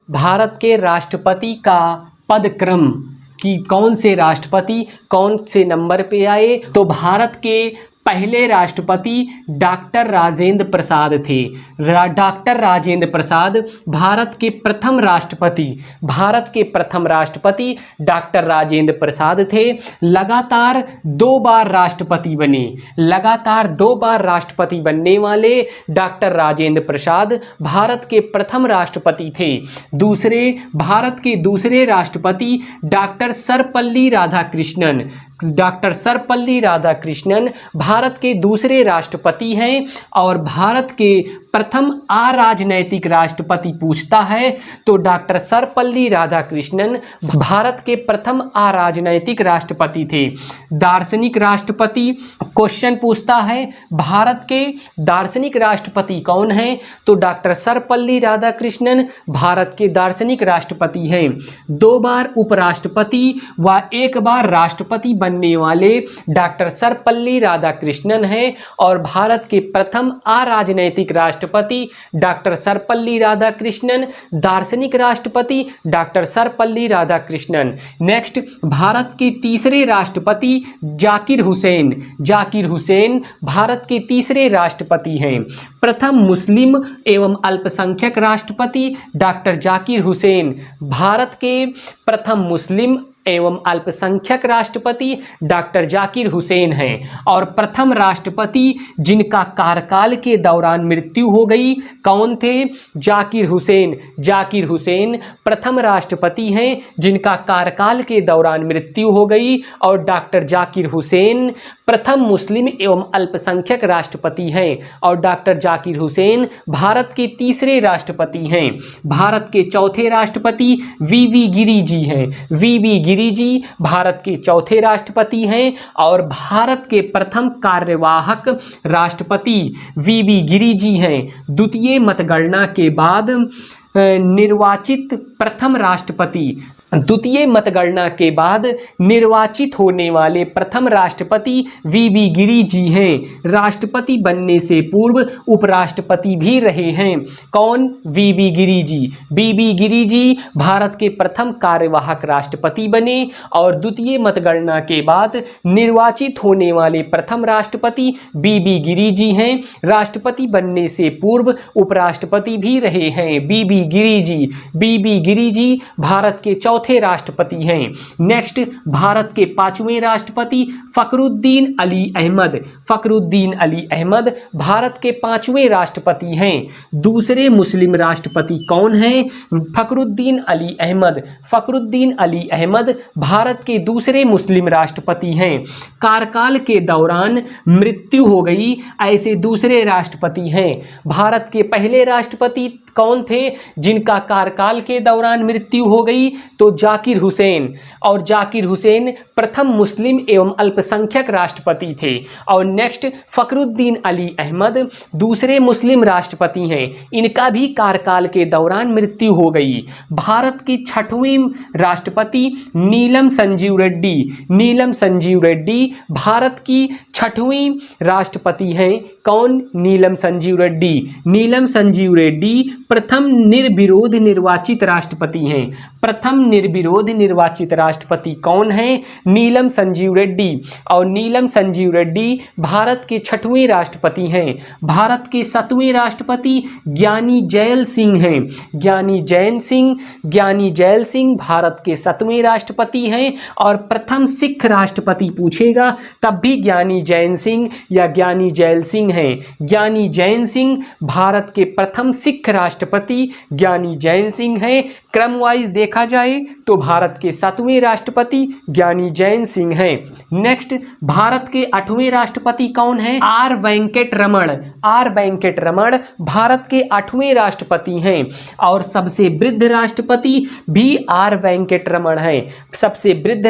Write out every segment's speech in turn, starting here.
भारत के राष्ट्रपति का पद क्रम कि कौन से राष्ट्रपति कौन से नंबर पे आए, तो भारत के पहले राष्ट्रपति डॉक्टर राजेंद्र प्रसाद थे। डॉक्टर राजेंद्र प्रसाद भारत के प्रथम राष्ट्रपति डॉक्टर राजेंद्र प्रसाद थे। लगातार 2 बार राष्ट्रपति बनने वाले डॉक्टर राजेंद्र प्रसाद भारत के प्रथम राष्ट्रपति थे। भारत के दूसरे राष्ट्रपति डॉक्टर सर्वपल्ली राधाकृष्णन भारत के दूसरे राष्ट्रपति हैं। और भारत के प्रथम अराजनैतिक राष्ट्रपति पूछता है तो डॉक्टर सर्वपल्ली राधाकृष्णन भारत के प्रथम अराजनैतिक राष्ट्रपति थे। दार्शनिक राष्ट्रपति क्वेश्चन पूछता है भारत के दार्शनिक राष्ट्रपति कौन हैं, तो डॉक्टर सर्वपल्ली राधाकृष्णन भारत के दार्शनिक राष्ट्रपति हैं। 2 बार उपराष्ट्रपति व 1 बार राष्ट्रपति बनने वाले डॉक्टर सर्वपल्ली राधाकृष्णन हैं। और भारत के प्रथम अराजनैतिक राष्ट्रपति डॉक्टर सर्वपल्ली राधाकृष्णन, दार्शनिक राष्ट्रपति डॉक्टर सर्वपल्ली राधाकृष्णन। नेक्स्ट, भारत के तीसरे राष्ट्रपति जाकिर हुसैन भारत के तीसरे राष्ट्रपति हैं। प्रथम मुस्लिम एवं अल्पसंख्यक राष्ट्रपति डॉक्टर जाकिर हुसैन भारत के प्रथम मुस्लिम एवं अल्पसंख्यक राष्ट्रपति डॉक्टर जाकिर हुसैन हैं। और प्रथम राष्ट्रपति जिनका कार्यकाल के दौरान मृत्यु हो गई कौन थे, जाकिर हुसैन प्रथम राष्ट्रपति हैं जिनका कार्यकाल के दौरान मृत्यु हो गई। और डॉक्टर जाकिर हुसैन प्रथम मुस्लिम एवं अल्पसंख्यक राष्ट्रपति हैं। और डॉक्टर जाकिर हुसैन भारत के तीसरे राष्ट्रपति हैं। भारत के चौथे राष्ट्रपति वीवी गिरी जी हैं। वीवी गिरी जी भारत के चौथे राष्ट्रपति हैं। और भारत के प्रथम कार्यवाहक राष्ट्रपति वीवी गिरी जी हैं। द्वितीय मतगणना के बाद निर्वाचित होने वाले प्रथम राष्ट्रपति वीवी गिरी जी हैं। राष्ट्रपति बनने से पूर्व उपराष्ट्रपति भी रहे हैं। कौन, वीवी गिरी जी भारत के प्रथम कार्यवाहक राष्ट्रपति बने। और द्वितीय मतगणना के बाद निर्वाचित होने वाले प्रथम राष्ट्रपति वीवी गिरी जी हैं। राष्ट्रपति बनने से पूर्व उपराष्ट्रपति भी रहे हैं। वीवी गिरी जी भारत के चौथे राष्ट्रपति हैं। नेक्स्ट, भारत के 5वें राष्ट्रपति फखरुद्दीन अली अहमद भारत के 5वें राष्ट्रपति हैं। दूसरे मुस्लिम राष्ट्रपति कौन हैं, फखरुद्दीन अली अहमद भारत के दूसरे मुस्लिम राष्ट्रपति हैं। कार्यकाल के दौरान मृत्यु हो गई ऐसे दूसरे राष्ट्रपति हैं। भारत के पहले राष्ट्रपति कौन थे जिनका कार्यकाल के दौरान मृत्यु हो गई, तो जाकिर हुसैन। और जाकिर हुसैन प्रथम मुस्लिम एवं अल्पसंख्यक राष्ट्रपति थे। और नेक्स्ट, फखरुद्दीन अली अहमद दूसरे मुस्लिम राष्ट्रपति हैं। इनका भी कार्यकाल के दौरान मृत्यु हो गई। भारत के 6वें राष्ट्रपति नीलम संजीव रेड्डी भारत की 6वीं राष्ट्रपति हैं। कौन, नीलम संजीव रेड्डी प्रथम निर्विरोध निर्वाचित राष्ट्रपति हैं। प्रथम निर्विरोध निर्वाचित राष्ट्रपति कौन हैं, नीलम संजीव रेड्डी। और नीलम संजीव रेड्डी भारत के 6वें राष्ट्रपति हैं। भारत के 7वें राष्ट्रपति ज्ञानी जैल सिंह हैं। ज्ञानी जैल सिंह भारत के 7वें राष्ट्रपति हैं। और प्रथम सिख राष्ट्रपति पूछेगा तब भी ज्ञानी जैन सिंह या ज्ञानी जैल सिंह हैं। ज्ञानी जैन सिंह भारत के प्रथम सिख राष्ट्रपति ज्ञानी जैन सिंह हैं। क्रम वाइज देखा जाए तो भारत के 7वें राष्ट्रपति ज्ञानी जैन सिंह हैं। नेक्स्ट, भारत के 8वें राष्ट्रपति कौन हैं, आर वेंकट रमण भारत के 8वें राष्ट्रपति हैं। और सबसे वृद्ध राष्ट्रपति भी आर वेंकट रमण हैं। सबसे वृद्ध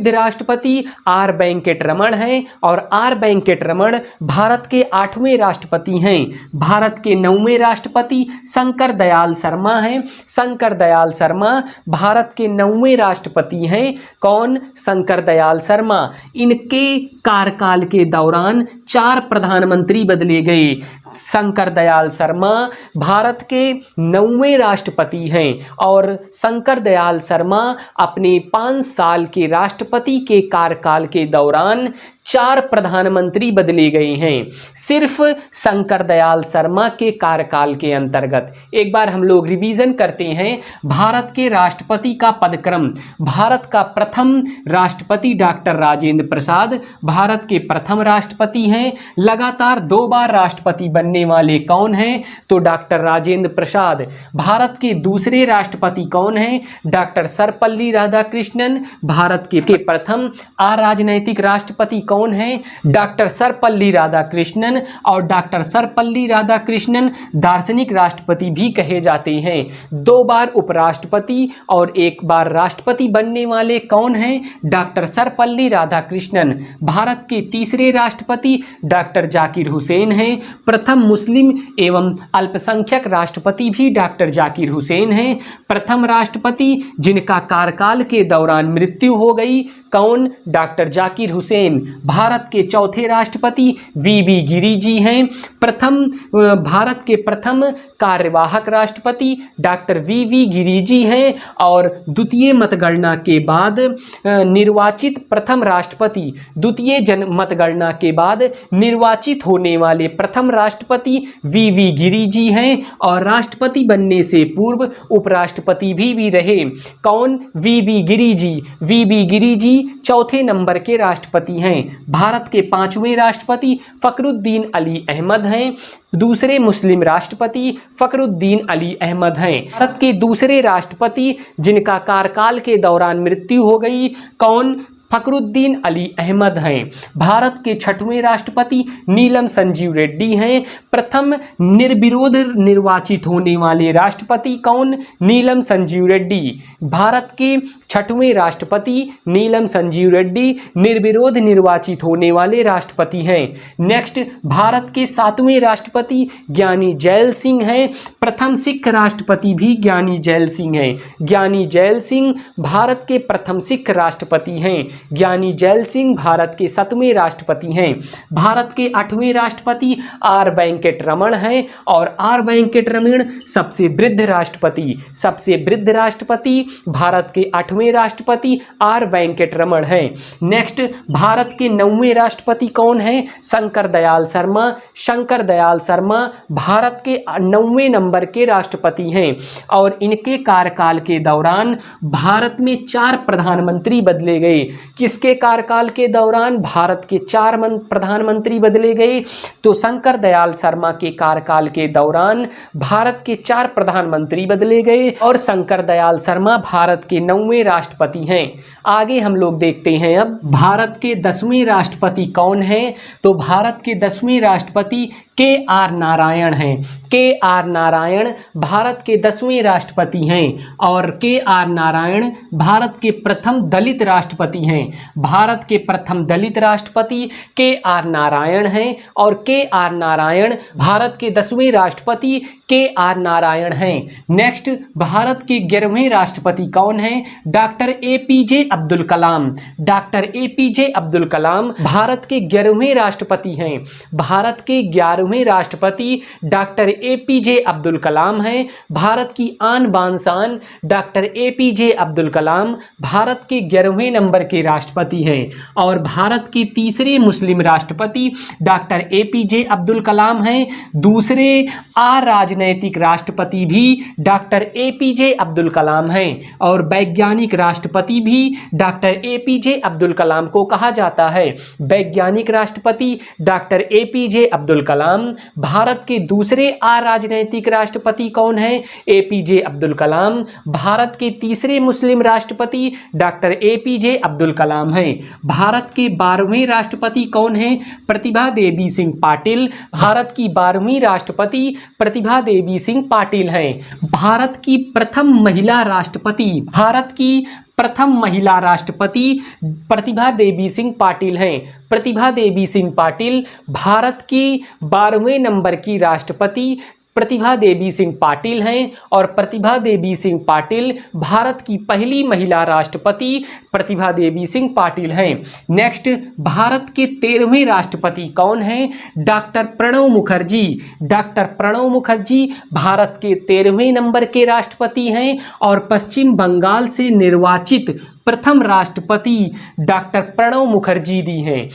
राष्ट्रपति आर वेंकट रमण हैं। और आर वेंकट रमण भारत के 8वें राष्ट्रपति हैं। भारत के 9वें राष्ट्रपति शंकर दयाल शर्मा हैं। शंकर दयाल शर्मा भारत के 9वें राष्ट्रपति हैं। कौन, शंकर दयाल शर्मा। इनके कार्यकाल के दौरान 4 प्रधानमंत्री बदले गए। शंकर दयाल शर्मा भारत के 9वें राष्ट्रपति हैं और शंकर दयाल शर्मा अपने 5 साल के राष्ट्रपति के कार्यकाल के दौरान 4 प्रधानमंत्री बदले गए हैं, सिर्फ शंकर दयाल शर्मा के कार्यकाल के अंतर्गत। एक बार हम लोग रिवीजन करते हैं। भारत के राष्ट्रपति का पदक्रम, भारत का प्रथम राष्ट्रपति डॉक्टर राजेंद्र प्रसाद भारत के प्रथम राष्ट्रपति हैं। लगातार 2 बार राष्ट्रपति बनने वाले कौन हैं? तो डॉक्टर राजेंद्र प्रसाद। भारत के दूसरे राष्ट्रपति कौन हैं? डॉक्टर सर्वपल्ली राधाकृष्णन भारत के प्रथम अराजनैतिक राष्ट्रपति कौन है? डॉक्टर सर्वपल्ली राधाकृष्णन। और डॉक्टर सर्वपल्ली राधाकृष्णन दार्शनिक राष्ट्रपति भी कहे जाते हैं। 2 बार उपराष्ट्रपति और 1 बार राष्ट्रपति बनने वाले कौन हैं? डॉक्टर सर्वपल्ली राधाकृष्णन। भारत के तीसरे राष्ट्रपति डॉक्टर जाकिर हुसैन हैं। प्रथम मुस्लिम एवं अल्पसंख्यक राष्ट्रपति भी डॉक्टर जाकिर हुसैन हैं। प्रथम राष्ट्रपति जिनका कार्यकाल के दौरान मृत्यु हो गई, कौन? डॉक्टर जाकिर हुसैन। भारत के चौथे राष्ट्रपति वी गिरी जी हैं। भारत के प्रथम कार्यवाहक राष्ट्रपति डॉक्टर वी गिरी जी हैं और द्वितीय मतगणना के बाद निर्वाचित प्रथम राष्ट्रपति, द्वितीय मतगणना के बाद निर्वाचित होने वाले प्रथम राष्ट्रपति वी गिरी जी हैं और राष्ट्रपति बनने से पूर्व उपराष्ट्रपति भी रहे। कौन? वी गिरी जी। वी गिरी जी चौथे नंबर के राष्ट्रपति हैं। भारत के 5वें राष्ट्रपति फखरुद्दीन अली अहमद हैं। दूसरे मुस्लिम राष्ट्रपति फखरुद्दीन अली अहमद हैं। भारत के दूसरे राष्ट्रपति जिनका कार्यकाल के दौरान मृत्यु हो गई, कौन? फखरुद्दीन अली अहमद हैं। भारत के 6वें राष्ट्रपति नीलम संजीव रेड्डी हैं। प्रथम निर्विरोध निर्वाचित होने वाले राष्ट्रपति कौन? नीलम संजीव रेड्डी। भारत के 6वें राष्ट्रपति नीलम संजीव रेड्डी निर्विरोध निर्वाचित होने वाले राष्ट्रपति हैं। नेक्स्ट, भारत के 7वें राष्ट्रपति ज्ञानी जैल सिंह हैं। प्रथम सिख राष्ट्रपति भी ज्ञानी जैल सिंह हैं। ज्ञानी जैल सिंह भारत के प्रथम सिख राष्ट्रपति हैं। ज्ञानी जैल सिंह भारत के 7वें राष्ट्रपति हैं। भारत के 8वें राष्ट्रपति आर वेंकट रमन हैं और आर वेंकट रमन सबसे वृद्ध राष्ट्रपति, सबसे वृद्ध राष्ट्रपति भारत के 8वें राष्ट्रपति आर वेंकट रमन हैं। नेक्स्ट, भारत के 9वें राष्ट्रपति कौन हैं? शंकर दयाल शर्मा। शंकर दयाल शर्मा भारत के 9वें नंबर के राष्ट्रपति हैं और इनके कार्यकाल के दौरान भारत में 4 प्रधानमंत्री बदले गए। किसके कार्यकाल के दौरान भारत के 4 प्रधानमंत्री बदले गए? तो शंकर दयाल शर्मा के कार्यकाल के दौरान भारत के 4 प्रधानमंत्री बदले गए और शंकर दयाल शर्मा भारत के 9वें राष्ट्रपति हैं। आगे हम लोग देखते हैं अब भारत के 10वें राष्ट्रपति कौन हैं? तो भारत के 10वें राष्ट्रपति के.आर. नारायण हैं। के.आर. नारायण भारत के 10वें राष्ट्रपति हैं और के.आर. नारायण भारत के प्रथम दलित राष्ट्रपति हैं। भारत के प्रथम दलित राष्ट्रपति के.आर. नारायण हैं और के.आर. नारायण भारत के 10वें राष्ट्रपति के.आर. नारायण हैं। नेक्स्ट, भारत के 11वें राष्ट्रपति कौन हैं? Doctor A P J. Abdul Kalam. Doctor A P J. Abdul Kalam Bharat के 11वें राष्ट्रपति हैं। भारत के 11वें राष्ट्रपति डॉक्टर ए.पी.जे. अब्दुल कलाम हैं। भारत की आन बान शान डॉक्टर ए.पी.जे. अब्दुल कलाम भारत के 11वें नंबर के राष्ट्रपति हैं और भारत के तीसरे मुस्लिम राष्ट्रपति डॉक्टर ए.पी.जे. अब्दुल कलाम हैं। दूसरे अराजनैतिक राष्ट्रपति भी डॉक्टर ए.पी.जे. अब्दुल कलाम हैं और वैज्ञानिक राष्ट्रपति भी डॉक्टर ए.पी.जे. अब्दुल कलाम को कहा जाता है। वैज्ञानिक राष्ट्रपति डॉक्टर ए.पी.जे. अब्दुल कलाम। भारत के दूसरे अराजनैतिक राष्ट्रपति कौन हैं? ए.पी.जे. अब्दुल कलाम। भारत के तीसरे मुस्लिम राष्ट्रपति डॉक्टर ए.पी.जे. अब्दुल कलाम हैं। भारत के 12वें राष्ट्रपति कौन हैं? प्रतिभा देवी सिंह पाटिल। भारत की 12वीं राष्ट्रपति प्रतिभा देवी सिंह पाटिल हैं। भारत की प्रथम महिला राष्ट्रपति, भारत की प्रथम महिला राष्ट्रपति प्रतिभा देवी सिंह पाटिल हैं। प्रतिभा देवी सिंह पाटिल भारत की 12वें नंबर की राष्ट्रपति प्रतिभा देवी सिंह पाटिल हैं और प्रतिभा देवी सिंह पाटिल भारत की पहली महिला राष्ट्रपति प्रतिभा देवी सिंह पाटिल हैं। नेक्स्ट, भारत के 13वें राष्ट्रपति कौन हैं? डॉक्टर प्रणब मुखर्जी। डॉक्टर प्रणब मुखर्जी भारत के 13वें नंबर के राष्ट्रपति हैं और पश्चिम बंगाल से निर्वाचित प्रथम राष्ट्रपति डॉक्टर प्रणब मुखर्जी दी हैं।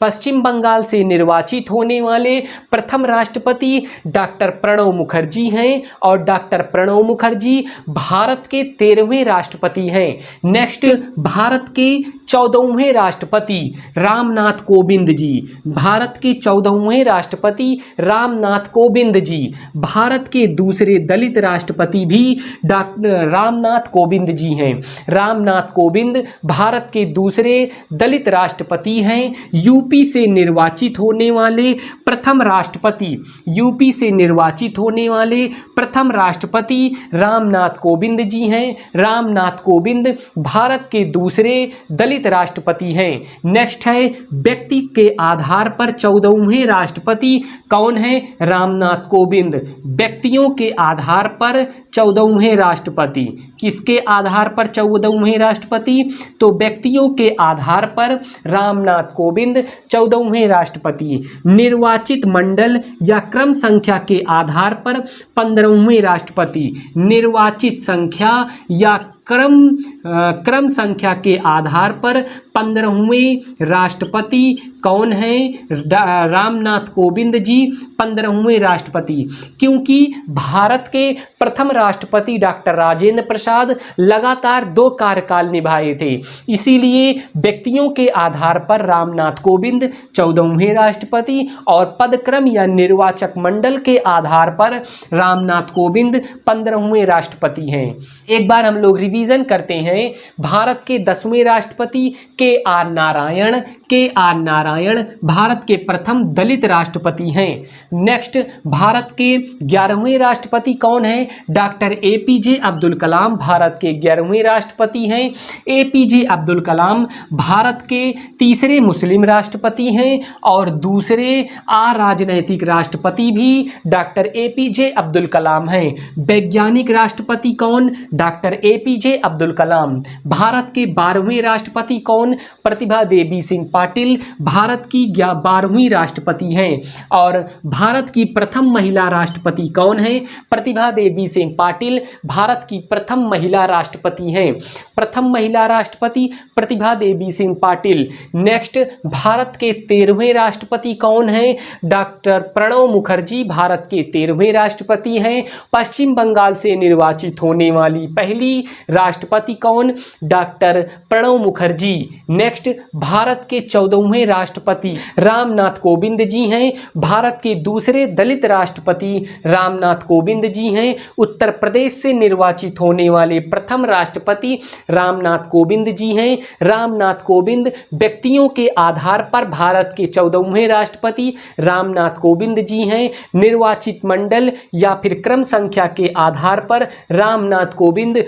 पश्चिम बंगाल से निर्वाचित होने वाले प्रथम राष्ट्रपति डॉक्टर प्रणब मुखर्जी हैं और डॉक्टर प्रणब मुखर्जी भारत के 13वें राष्ट्रपति हैं। नेक्स्ट, भारत के 14वें राष्ट्रपति रामनाथ कोविंद जी। भारत के 14वें राष्ट्रपति रामनाथ कोविंद जी। भारत के दूसरे दलित राष्ट्रपति भी डॉक्टर रामनाथ कोविंद जी हैं। रामनाथ कोविंद भारत के दूसरे दलित राष्ट्रपति हैं। यूपी से निर्वाचित होने वाले प्रथम राष्ट्रपति, यूपी से निर्वाचित होने वाले प्रथम राष्ट्रपति रामनाथ कोविंद जी हैं। रामनाथ कोविंद भारत के दूसरे दलित राष्ट्रपति हैं। नेक्स्ट है, व्यक्ति के आधार पर 14वें राष्ट्रपति कौन है? रामनाथ कोविंद। व्यक्तियों के आधार पर 14वें राष्ट्रपति। किसके आधार पर 14वें राष्ट्रपति? तो व्यक्तियों के आधार पर रामनाथ कोविंद 14वें राष्ट्रपति। निर्वाचित मंडल या क्रम संख्या के आधार पर 15वें राष्ट्रपति। निर्वाचित संख्या या क्रम संख्या के आधार पर 15वें राष्ट्रपति कौन है? रामनाथ कोविंद जी 15वें राष्ट्रपति। क्योंकि भारत के प्रथम राष्ट्रपति डॉक्टर राजेंद्र प्रसाद लगातार 2 कार्यकाल निभाए थे, इसीलिए व्यक्तियों के आधार पर रामनाथ कोविंद 14वें राष्ट्रपति और पदक्रम या निर्वाचक मंडल के आधार पर रामनाथ कोविंद 15वें राष्ट्रपति हैं। एक बार हम लोग रिवीजन करते हैं। भारत के 10वें राष्ट्रपति के.आर. नारायण। के.आर. नारायण भारत के प्रथम दलित राष्ट्रपति हैं। नेक्स्ट, भारत के 11वें राष्ट्रपति कौन हैं? Doctor A P J. अब्दुल कलाम भारत के 11वें राष्ट्रपति हैं। ए.पी.जे. अब्दुल कलाम भारत के तीसरे मुस्लिम राष्ट्रपति हैं और दूसरे अराजनैतिक राष्ट्रपति भी डॉक्टर ए.पी.जे. अब्दुल कलाम हैं। वैज्ञानिक राष्ट्रपति कौन? Doctor A P J. अब्दुल कलाम। भारत के 12वें राष्ट्रपति कौन? प्रतिभा देवी सिंह पाटिल भारत की 12वीं राष्ट्रपति हैं। और भारत की प्रथम महिला राष्ट्रपति कौन है? प्रतिभा देवी सिंह पाटिल भारत की प्रथम महिला राष्ट्रपति हैं। प्रथम महिला राष्ट्रपति प्रतिभा देवी सिंह पाटिल। नेक्स्ट, भारत के 13वें राष्ट्रपति कौन हैं? डॉक्टर प्रणब मुखर्जी भारत के 13वें राष्ट्रपति हैं। पश्चिम बंगाल से निर्वाचित होने वाली पहली राष्ट्रपति कौन? डॉक्टर प्रणब मुखर्जी। नेक्स्ट, भारत के 14वें राष्ट्रपति रामनाथ कोविंद जी हैं। भारत के दूसरे दलित राष्ट्रपति रामनाथ कोविंद जी हैं। उत्तर प्रदेश से निर्वाचित होने वाले प्रथम राष्ट्रपति रामनाथ कोविंद जी हैं। रामनाथ कोविंद व्यक्तियों के आधार पर भारत के 14वें राष्ट्रपति रामनाथ कोविंद जी हैं। निर्वाचित मंडल या फिर क्रम संख्या के आधार पर रामनाथ कोविंद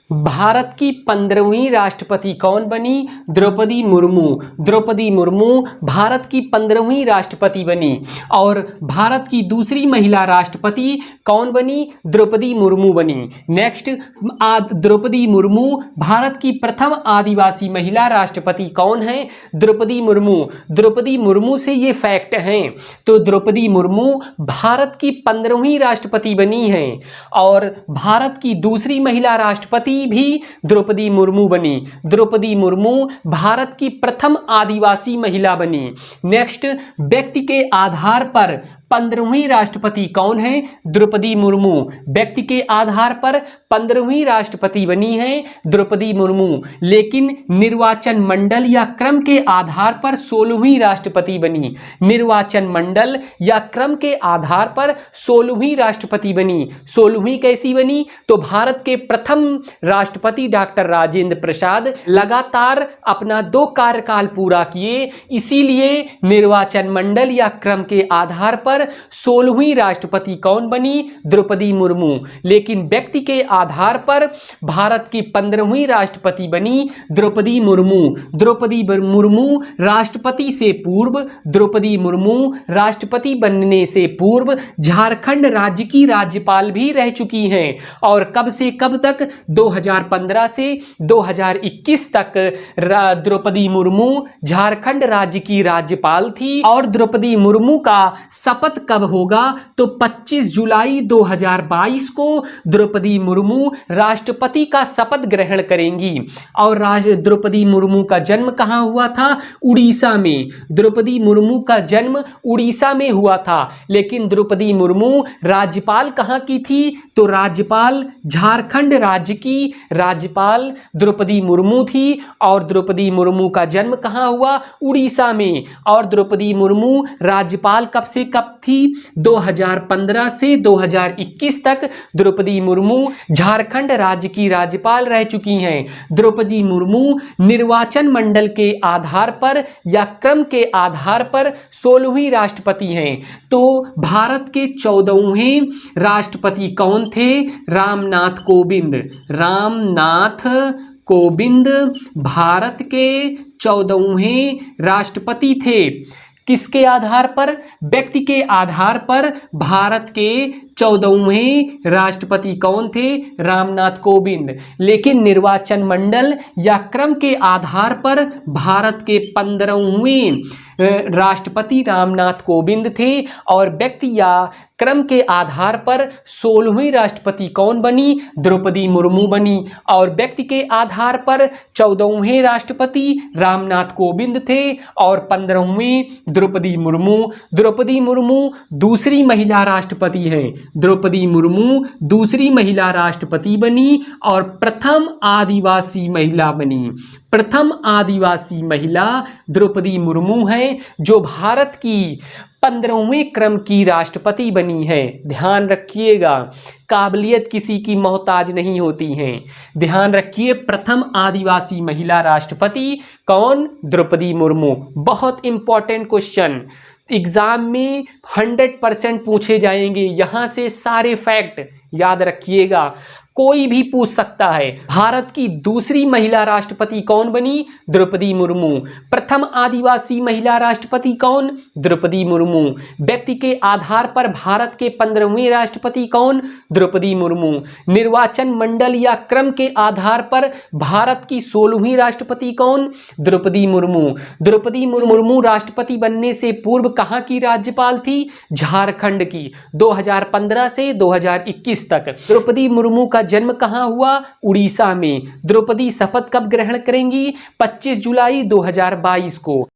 भारत की 15वीं राष्ट्रपति कौन बनी? द्रौपदी मुर्मू। द्रौपदी मुर्मू भारत की 15वीं राष्ट्रपति बनी। और भारत की दूसरी महिला राष्ट्रपति कौन बनी? द्रौपदी मुर्मू बनी। नेक्स्ट, द्रौपदी मुर्मू भारत की प्रथम आदिवासी महिला राष्ट्रपति कौन है? द्रौपदी मुर्मू। द्रौपदी मुर्मू से ये फैक्ट हैं, तो द्रौपदी मुर्मू भारत की 15वीं राष्ट्रपति बनी हैं और भारत की दूसरी महिला राष्ट्रपति भी द्रौपदी मुर्मू बनी। द्रौपदी मुर्मू भारत की प्रथम आदिवासी महिला बनी। नेक्स्ट, व्यक्ति के आधार पर 15वीं राष्ट्रपति कौन है? द्रौपदी मुर्मू। व्यक्ति के आधार पर 15वीं राष्ट्रपति बनी है द्रौपदी मुर्मू, लेकिन निर्वाचन मंडल या क्रम के आधार पर 16वीं राष्ट्रपति बनी। निर्वाचन मंडल या क्रम के आधार पर 16वीं राष्ट्रपति बनी। 16वीं कैसी बनी? तो भारत के प्रथम राष्ट्रपति डॉक्टर राजेंद्र प्रसाद लगातार अपना 2 कार्यकाल पूरा किए, इसीलिए निर्वाचन मंडल या क्रम के आधार पर पर 16वीं राष्ट्रपति कौन बनी? द्रौपदी मुर्मू। लेकिन व्यक्ति के आधार पर भारत की 15वीं राष्ट्रपति बनी द्रौपदी मुर्मू। द्रौपदी मुर्मू राष्ट्रपति से पूर्व, द्रौपदी मुर्मू राष्ट्रपति बनने से पूर्व झारखंड राज्य की राज्यपाल भी रह चुकी हैं। और कब से कब तक? 2015 से 2021 तक द्रौपदी मुर्मू झारखंड राज्य की राज्यपाल थी। और द्रौपदी मुर्मू का शपथ कब होगा? तो 25 जुलाई 2022 को द्रौपदी मुर्मू राष्ट्रपति का शपथ ग्रहण करेंगी। और द्रौपदी मुर्मू का जन्म कहाँ हुआ था? उड़ीसा में। द्रौपदी मुर्मू का जन्म उड़ीसा में हुआ था। लेकिन द्रौपदी मुर्मू राज्यपाल कहाँ की थी? तो राज्यपाल झारखंड राज्य की राज्यपाल द्रौपदी मुर्मू थी। और द्रौपदी मुर्मू का जन्म कहाँ हुआ? उड़ीसा में। और द्रौपदी मुर्मू राज्यपाल कब से कब थी? 2015 से 2021 तक द्रौपदी मुर्मू झारखंड राज्य की राज्यपाल रह चुकी हैं। द्रौपदी मुर्मू निर्वाचन मंडल के आधार पर या क्रम के आधार पर 16वीं राष्ट्रपति हैं। तो भारत के 14वें राष्ट्रपति कौन थे? रामनाथ कोविंद। रामनाथ कोविंद भारत के 14वें राष्ट्रपति थे। किसके आधार पर? व्यक्ति के आधार पर भारत के 14वें राष्ट्रपति कौन थे? रामनाथ कोविंद। लेकिन निर्वाचन मंडल या क्रम के आधार पर भारत के 15वें राष्ट्रपति रामनाथ कोविंद थे। और व्यक्ति या क्रम के आधार पर 16वीं राष्ट्रपति कौन बनी? द्रौपदी मुर्मू बनी। और व्यक्ति के आधार पर 14वें राष्ट्रपति रामनाथ कोविंद थे और 15वें द्रौपदी मुर्मू। द्रौपदी मुर्मू दूसरी महिला राष्ट्रपति हैं। द्रौपदी मुर्मू दूसरी महिला राष्ट्रपति बनी और प्रथम आदिवासी महिला बनी। प्रथम आदिवासी महिला द्रौपदी मुर्मू हैं, जो भारत की 15वें क्रम की राष्ट्रपति बनी है। ध्यान रखिएगा, काबिलियत किसी की मोहताज नहीं होती हैं। ध्यान रखिए, प्रथम आदिवासी महिला राष्ट्रपति कौन? द्रौपदी मुर्मू। बहुत इंपॉर्टेंट क्वेश्चन, एग्जाम में 100% पूछे जाएंगे। यहाँ से सारे फैक्ट याद रखिएगा, कोई भी पूछ सकता है। भारत की दूसरी महिला राष्ट्रपति कौन बनी? द्रौपदी मुर्मू। प्रथम आदिवासी महिला राष्ट्रपति कौन? द्रौपदी मुर्मू। व्यक्ति के आधार पर भारत के 15वें राष्ट्रपति कौन? द्रौपदी मुर्मू। निर्वाचन मंडल या क्रम के आधार पर भारत की 16वीं राष्ट्रपति कौन? द्रौपदी मुर्मू। द्रौपदी मुर्मू राष्ट्रपति बनने से पूर्व कहाँ की राज्यपाल थी? झारखंड की। 2015 से 2021 तक। द्रौपदी मुर्मू का जन्म कहाँ हुआ? उड़ीसा में। द्रौपदी शपथ कब ग्रहण करेंगी? 25 जुलाई 2022 को।